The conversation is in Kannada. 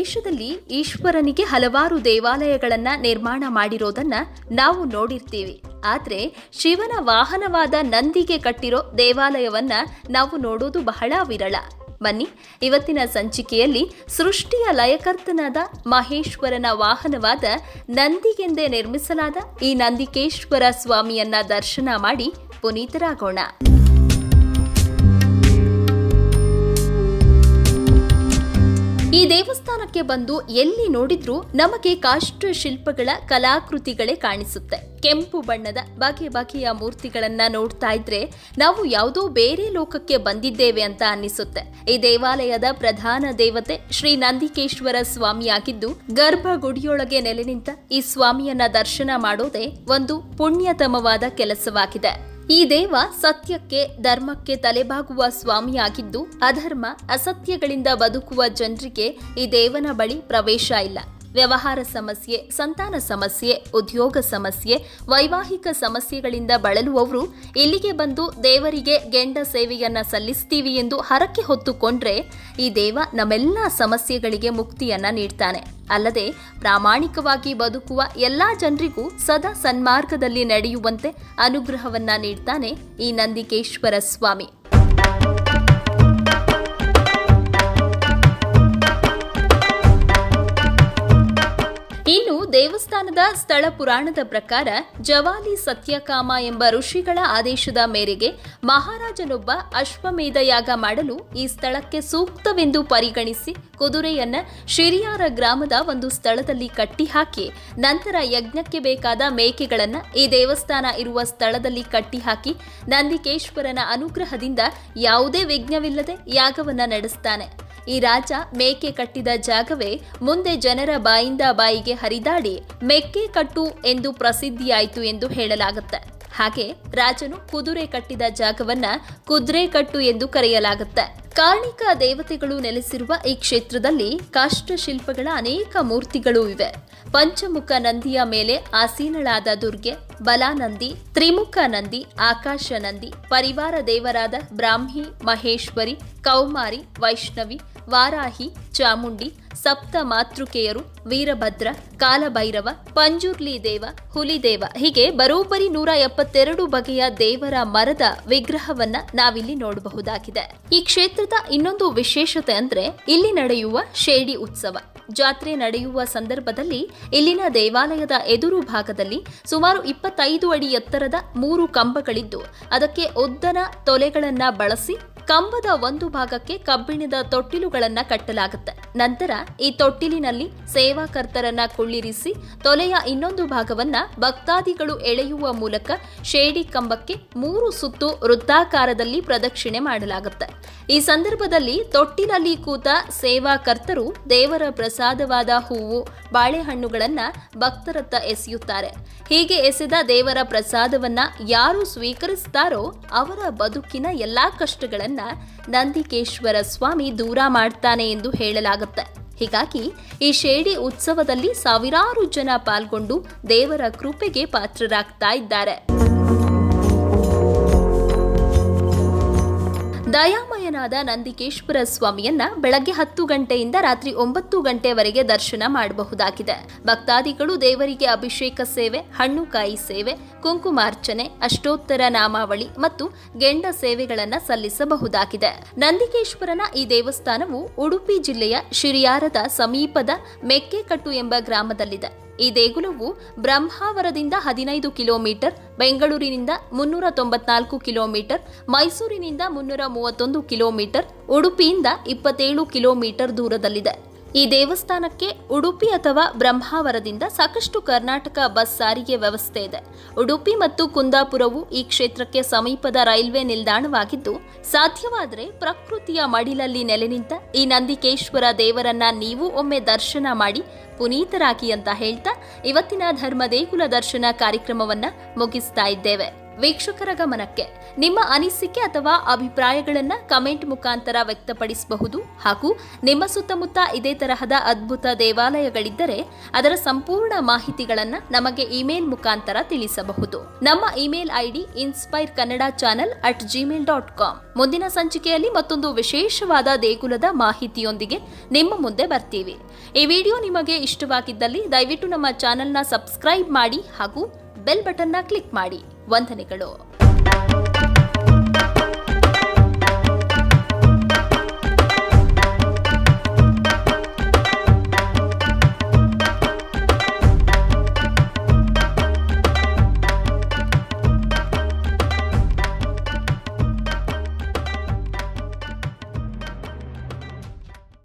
ದೇಶದಲ್ಲಿ ಈಶ್ವರನಿಗೆ ಹಲವಾರು ದೇವಾಲಯಗಳನ್ನ ನಿರ್ಮಾಣ ಮಾಡಿರೋದನ್ನ ನಾವು ನೋಡಿರ್ತೀವಿ. ಆದ್ರೆ ಶಿವನ ವಾಹನವಾದ ನಂದಿಗೆ ಕಟ್ಟಿರೋ ದೇವಾಲಯವನ್ನ ನಾವು ನೋಡೋದು ಬಹಳ ವಿರಳ. ಬನ್ನಿ, ಇವತ್ತಿನ ಸಂಚಿಕೆಯಲ್ಲಿ ಸೃಷ್ಟಿಯ ಲಯಕರ್ತನಾದ ಮಹೇಶ್ವರನ ವಾಹನವಾದ ನಂದಿಗೆಂದೇ ನಿರ್ಮಿಸಲಾದ ಈ ನಂದಿಕೇಶ್ವರ ಸ್ವಾಮಿಯನ್ನ ದರ್ಶನ ಮಾಡಿ ಪುನೀತರಾಗೋಣ. ಈ ದೇವಸ್ಥಾನಕ್ಕೆ ಬಂದು ಎಲ್ಲಿ ನೋಡಿದ್ರೂ ನಮಗೆ ಕಾಷ್ಟ ಶಿಲ್ಪಗಳ ಕಲಾಕೃತಿಗಳೇ ಕಾಣಿಸುತ್ತೆ. ಕೆಂಪು ಬಣ್ಣದ ಬಗೆ ಬಗೆಯ ಮೂರ್ತಿಗಳನ್ನ ನೋಡ್ತಾ ಇದ್ರೆ ನಾವು ಯಾವುದೋ ಬೇರೆ ಲೋಕಕ್ಕೆ ಬಂದಿದ್ದೇವೆ ಅಂತ ಅನ್ನಿಸುತ್ತೆ. ಈ ದೇವಾಲಯದ ಪ್ರಧಾನ ದೇವತೆ ಶ್ರೀ ನಂದಿಕೇಶ್ವರ ಸ್ವಾಮಿಯಾಗಿದ್ದು, ಗರ್ಭಗುಡಿಯೊಳಗೆ ನೆಲೆ ನಿಂತ ಈ ಸ್ವಾಮಿಯನ್ನ ದರ್ಶನ ಮಾಡೋದೇ ಒಂದು ಪುಣ್ಯತಮವಾದ ಕೆಲಸವಾಗಿದೆ. ಈ ದೇವ ಸತ್ಯಕ್ಕೆ ಧರ್ಮಕ್ಕೆ ತಲೆಬಾಗುವ ಸ್ವಾಮಿಯಾಗಿದ್ದು, ಅಧರ್ಮ ಅಸತ್ಯಗಳಿಂದ ಬದುಕುವ ಜನರಿಗೆ ಈ ದೇವನ ಬಳಿ ಪ್ರವೇಶ ಇಲ್ಲ. ವ್ಯವಹಾರ ಸಮಸ್ಯೆ, ಸಂತಾನ ಸಮಸ್ಯೆ, ಉದ್ಯೋಗ ಸಮಸ್ಯೆ, ವೈವಾಹಿಕ ಸಮಸ್ಯೆಗಳಿಂದ ಬಳಲುವವರು ಇಲ್ಲಿಗೆ ಬಂದು ದೇವರಿಗೆ ಗೆಂಡ ಸೇವೆಯನ್ನ ಸಲ್ಲಿಸ್ತೀವಿ ಎಂದು ಹರಕೆ ಹೊತ್ತುಕೊಂಡ್ರೆ ಈ ದೇವ ನಮ್ಮೆಲ್ಲ ಸಮಸ್ಯೆಗಳಿಗೆ ಮುಕ್ತಿಯನ್ನ ನೀಡ್ತಾನೆ. ಅಲ್ಲದೆ ಪ್ರಾಮಾಣಿಕವಾಗಿ ಬದುಕುವ ಎಲ್ಲಾ ಜನರಿಗೂ ಸದಾ ಸನ್ಮಾರ್ಗದಲ್ಲಿ ನಡೆಯುವಂತೆ ಅನುಗ್ರಹವನ್ನ ನೀಡ್ತಾನೆ ಈ ನಂದಿಕೇಶ್ವರ ಸ್ವಾಮಿ. ಇನ್ನು ದೇವಸ್ಥಾನದ ಸ್ಥಳ ಪುರಾಣದ ಪ್ರಕಾರ ಜವಾಲಿ ಸತ್ಯಕಾಮ ಎಂಬ ಋಷಿಗಳ ಆದೇಶದ ಮೇರೆಗೆ ಮಹಾರಾಜನೊಬ್ಬ ಅಶ್ವಮೇಧ ಯಾಗ ಮಾಡಲು ಈ ಸ್ಥಳಕ್ಕೆ ಸೂಕ್ತವೆಂದು ಪರಿಗಣಿಸಿ ಕುದುರೆಯನ್ನ ಶಿರಿಯಾರ ಗ್ರಾಮದ ಒಂದು ಸ್ಥಳದಲ್ಲಿ ಕಟ್ಟಿಹಾಕಿ, ನಂತರ ಯಜ್ಞಕ್ಕೆ ಬೇಕಾದ ಮೇಕೆಗಳನ್ನ ಈ ದೇವಸ್ಥಾನ ಇರುವ ಸ್ಥಳದಲ್ಲಿ ಕಟ್ಟಿಹಾಕಿ ನಂದಿಕೇಶ್ವರನ ಅನುಗ್ರಹದಿಂದ ಯಾವುದೇ ವಿಘ್ನವಿಲ್ಲದೆ ಯಾಗವನ್ನ ನಡೆಸ್ತಾನೆ. ಈ ರಾಜ ಮೇಕೆ ಕಟ್ಟಿದ ಜಾಗವೇ ಮುಂದೆ ಜನರ ಬಾಯಿಂದ ಬಾಯಿಗೆ ಹರಿದಾಡಿ ಮೆಕ್ಕೆ ಕಟ್ಟು ಎಂದು ಪ್ರಸಿದ್ಧಿಯಾಯಿತು ಎಂದು ಹೇಳಲಾಗುತ್ತೆ. ಹಾಗೆ ರಾಜನು ಕುದುರೆ ಕಟ್ಟಿದ ಜಾಗವನ್ನ ಕುದುರೆ ಕಟ್ಟು ಎಂದು ಕರೆಯಲಾಗುತ್ತೆ. ಕಾರ್ಣಿಕ ದೇವತೆಗಳು ನೆಲೆಸಿರುವ ಈ ಕ್ಷೇತ್ರದಲ್ಲಿ ಕಾಷ್ಟಶಿಲ್ಪಗಳ ಅನೇಕ ಮೂರ್ತಿಗಳು ಇವೆ. ಪಂಚಮುಖ ನಂದಿಯ ಮೇಲೆ ಆಸೀನಳಾದ ದುರ್ಗೆ, ಬಲಾನಂದಿ, ತ್ರಿಮುಖ ನಂದಿ, ಆಕಾಶ ನಂದಿ, ಪರಿವಾರ ದೇವರಾದ ಬ್ರಾಹ್ಮಿ, ಮಹೇಶ್ವರಿ, ಕೌಮಾರಿ, ವೈಷ್ಣವಿ, ವಾರಾಹಿ, ಚಾಮುಂಡಿ, ಸಪ್ತ ಮಾತೃಕೆಯರು, ವೀರಭದ್ರ, ಕಾಲಭೈರವ, ಪಂಜುರ್ಲಿ ದೇವ, ಹುಲಿದೇವ ಹೀಗೆ ಬರೋಬ್ಬರಿ 172 ಬಗೆಯ ದೇವರ ಮರದ ವಿಗ್ರಹವನ್ನ ನಾವಿಲ್ಲಿ ನೋಡಬಹುದಾಗಿದೆ. ಈ ಕ್ಷೇತ್ರದ ಇನ್ನೊಂದು ವಿಶೇಷತೆ ಅಂದ್ರೆ ಇಲ್ಲಿ ನಡೆಯುವ ಶೇಡಿ ಉತ್ಸವ. ಜಾತ್ರೆ ನಡೆಯುವ ಸಂದರ್ಭದಲ್ಲಿ ಇಲ್ಲಿನ ದೇವಾಲಯದ ಎದುರು ಭಾಗದಲ್ಲಿ ಸುಮಾರು 25 ಅಡಿ ಎತ್ತರದ 3 ಕಂಬಗಳಿದ್ದು, ಅದಕ್ಕೆ ಉದ್ದನ ತೊಲೆಗಳನ್ನ ಬಳಸಿ ಕಂಬದ ಒಂದು ಭಾಗಕ್ಕೆ ಕಬ್ಬಿಣದ ತೊಟ್ಟಿಲುಗಳನ್ನ ಕಟ್ಟಲಾಗುತ್ತೆ. ನಂತರ ಈ ತೊಟ್ಟಿಲಿನಲ್ಲಿ ಸೇವಾಕರ್ತರನ್ನ ಕುಳ್ಳಿರಿಸಿ ತೊಲೆಯ ಇನ್ನೊಂದು ಭಾಗವನ್ನ ಭಕ್ತಾದಿಗಳು ಎಳೆಯುವ ಮೂಲಕ ಶೇಡಿ ಕಂಬಕ್ಕೆ 3 ಸುತ್ತು ವೃತ್ತಾಕಾರದಲ್ಲಿ ಪ್ರದಕ್ಷಿಣೆ ಮಾಡಲಾಗುತ್ತೆ. ಈ ಸಂದರ್ಭದಲ್ಲಿ ತೊಟ್ಟಿಲಲ್ಲಿ ಕೂತ ಸೇವಾಕರ್ತರು ದೇವರ ಪ್ರಸಾದವಾದ ಹೂವು, ಬಾಳೆಹಣ್ಣುಗಳನ್ನ ಭಕ್ತರತ್ತ ಎಸೆಯುತ್ತಾರೆ. ಹೀಗೆ ಎಸೆದ ದೇವರ ಪ್ರಸಾದವನ್ನ ಯಾರು ಸ್ವೀಕರಿಸುತ್ತಾರೋ ಅವರ ಬದುಕಿನ ಎಲ್ಲಾ ಕಷ್ಟಗಳನ್ನ ನಂದಿಕೇಶ್ವರ ಸ್ವಾಮಿ ದೂರ ಮಾಡ್ತಾನೆ ಎಂದು ಹೇಳಲಾಗುತ್ತೆ. ಹೀಗಾಗಿ ಈ ಶೇಡಿ ಉತ್ಸವದಲ್ಲಿ ಸಾವಿರಾರು ಜನ ಪಾಲ್ಗೊಂಡು ದೇವರ ಕೃಪೆಗೆ ಪಾತ್ರರಾಗ್ತಾ ಇದ್ದಾರೆ. ದಯಾಮಯನಾದ ನಂದಿಕೇಶ್ವರ ಸ್ವಾಮಿಯನ್ನ ಬೆಳಗ್ಗೆ 10 ಗಂಟೆಯಿಂದ ರಾತ್ರಿ 9 ಗಂಟೆವರೆಗೆ ದರ್ಶನ ಮಾಡಬಹುದಾಗಿದೆ. ಭಕ್ತಾದಿಗಳು ದೇವರಿಗೆ ಅಭಿಷೇಕ ಸೇವೆ, ಹಣ್ಣುಕಾಯಿ ಸೇವೆ, ಕುಂಕುಮಾರ್ಚನೆ, ಅಷ್ಟೋತ್ತರ ನಾಮಾವಳಿ ಮತ್ತು ಗೆಂಡ ಸೇವೆಗಳನ್ನು ಸಲ್ಲಿಸಬಹುದಾಗಿದೆ. ನಂದಿಕೇಶ್ವರನ ಈ ದೇವಸ್ಥಾನವು ಉಡುಪಿ ಜಿಲ್ಲೆಯ ಶಿರಿಯಾರದ ಸಮೀಪದ ಮೆಕ್ಕೆಕಟ್ಟು ಎಂಬ ಗ್ರಾಮದಲ್ಲಿದೆ. ಈ ದೇಗುಲವು ಬ್ರಹ್ಮಾವರದಿಂದ 15 ಕಿಲೋಮೀಟರ್, ಬೆಂಗಳೂರಿನಿಂದ 394 ಕಿಲೋಮೀಟರ್, ಮೈಸೂರಿನಿಂದ 331 ಕಿಲೋಮೀಟರ್, ಉಡುಪಿಯಿಂದ 27 ಕಿಲೋಮೀಟರ್ ದೂರದಲ್ಲಿದೆ. ಈ ದೇವಸ್ಥಾನಕ್ಕೆ ಉಡುಪಿ ಅಥವಾ ಬ್ರಹ್ಮಾವರದಿಂದ ಸಾಕಷ್ಟು ಕರ್ನಾಟಕ ಬಸ್ ಸಾರಿಗೆ ವ್ಯವಸ್ಥೆ ಇದೆ. ಉಡುಪಿ ಮತ್ತು ಕುಂದಾಪುರವು ಈ ಕ್ಷೇತ್ರಕ್ಕೆ ಸಮೀಪದ ರೈಲ್ವೆ ನಿಲ್ದಾಣವಾಗಿದ್ದು, ಸಾಧ್ಯವಾದರೆ ಪ್ರಕೃತಿಯ ಮಡಿಲಲ್ಲಿ ನೆಲೆ ನಿಂತ ಈ ನಂದಿಕೇಶ್ವರ ದೇವರನ್ನ ನೀವು ಒಮ್ಮೆ ದರ್ಶನ ಮಾಡಿ ಪುನೀತರಾಗಿ ಅಂತ ಹೇಳ್ತಾ ಇವತ್ತಿನ ಧರ್ಮ ದೇಗುಲ ದರ್ಶನ ಕಾರ್ಯಕ್ರಮವನ್ನ ಮುಗಿಸ್ತಾ ಇದ್ದೇವೆ. ವೀಕ್ಷಕರ ಗಮನಕ್ಕೆ, ನಿಮ್ಮ ಅನಿಸಿಕೆ ಅಥವಾ ಅಭಿಪ್ರಾಯಗಳನ್ನು ಕಮೆಂಟ್ ಮುಖಾಂತರ ವ್ಯಕ್ತಪಡಿಸಬಹುದು. ಹಾಗೂ ನಿಮ್ಮ ಸುತ್ತಮುತ್ತ ಇದೇ ತರಹದ ಅದ್ಭುತ ದೇವಾಲಯಗಳಿದ್ದರೆ ಅದರ ಸಂಪೂರ್ಣ ಮಾಹಿತಿಗಳನ್ನು ನಮಗೆ ಇಮೇಲ್ ಮುಖಾಂತರ ತಿಳಿಸಬಹುದು. ನಮ್ಮ ಇಮೇಲ್ ಐಡಿ inspireKannada@gmail.com. ಮುಂದಿನ ಸಂಚಿಕೆಯಲ್ಲಿ ಮತ್ತೊಂದು ವಿಶೇಷವಾದ ದೇಗುಲದ ಮಾಹಿತಿಯೊಂದಿಗೆ ನಿಮ್ಮ ಮುಂದೆ ಬರ್ತೀವಿ. ಈ ವಿಡಿಯೋ ನಿಮಗೆ ಇಷ್ಟವಾಗಿದ್ದಲ್ಲಿ ದಯವಿಟ್ಟು ನಮ್ಮ ಚಾನೆಲ್ನ ಸಬ್ಸ್ಕ್ರೈಬ್ ಮಾಡಿ ಹಾಗೂ ಬೆಲ್ ಬಟನ್ನ ಕ್ಲಿಕ್ ಮಾಡಿ. ವಂದನೆಗಳು.